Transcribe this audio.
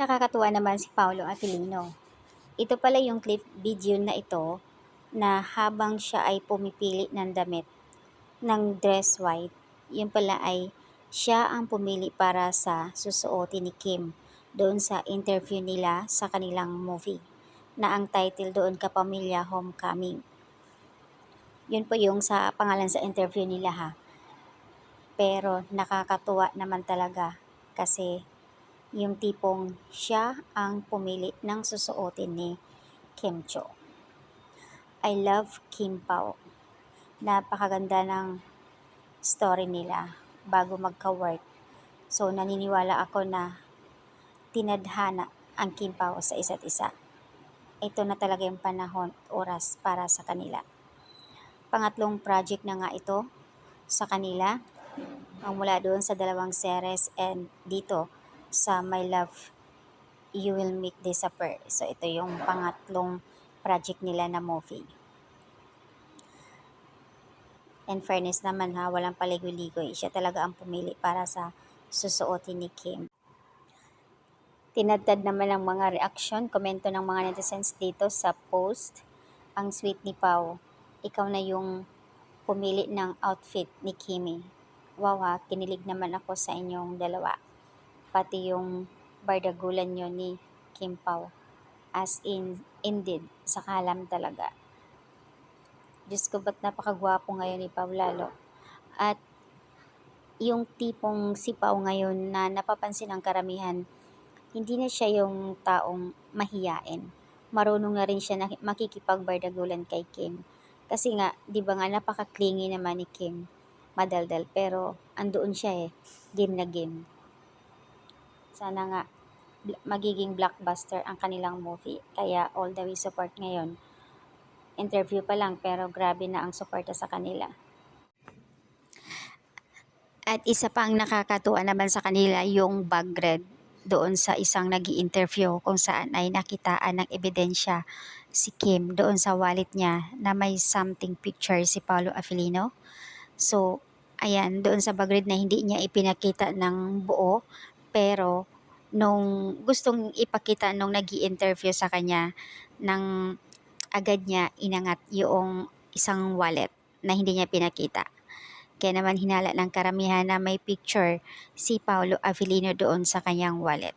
Nakakatuwa naman si Paolo Avellino. Ito pala yung clip video na ito na habang siya ay pumipili ng damit ng dress white, yun pala ay siya ang pumili para sa susuotin ni Kim doon sa interview nila sa kanilang movie na ang title doon Kapamilya Homecoming. Yun po yung sa pangalan sa interview nila ha. Pero nakakatuwa naman talaga kasi yung tipong siya ang pumili ng susuotin ni Kim Cho. I love Kim Pao. Napakaganda ng story nila bago magka-work. So naniniwala ako na tinadhana ang Kim Pao sa isa't isa. Ito na talaga yung panahon at oras para sa kanila. Pangatlong project na nga ito sa kanila, ang mula doon sa dalawang series and dito sa My Love You Will Make Disappear. So ito yung pangatlong project nila na movie. And fairness naman ha, walang paligoy-ligoy. Siya talaga ang pumili para sa susuotin ni Kim. Tinadtad naman ang mga reaksyon, komento ng mga netizens dito sa post. Ang sweet ni Pao, ikaw na yung pumili ng outfit ni Kimi. Wow ha, kinilig naman ako sa inyong dalawa. Pati yung bardagulan nyo ni Kim Pao. As in, indeed, sa kalam talaga. Diyos ko, ba't napakagwapo ngayon ni Pao lalo. At yung tipong si Pao ngayon na napapansin ang karamihan, hindi na siya yung taong mahiyain. Marunong na rin siya na makikipagbardagulan kay Kim. Kasi nga, di ba nga napaka-clingy naman ni Kim. Madaldal, pero andoon siya game na game. Sana nga magiging blockbuster ang kanilang movie. Kaya all the way support ngayon. Interview pa lang pero grabe na ang suporta sa kanila. At isa pang nakakatuwa naman sa kanila yung bag red doon sa isang nag-i-interview kung saan ay nakitaan ng ebidensya si Kim doon sa wallet niya na may something picture si Paolo Avellino. So, ayan, doon sa bag red na hindi niya ipinakita ng buo pero nung gustong ipakita nung nag-i-interview sa kanya ng agad niya inangat yung isang wallet na hindi niya pinakita. Kaya naman hinala ng karamihan na may picture si Paolo Avellino doon sa kanyang wallet.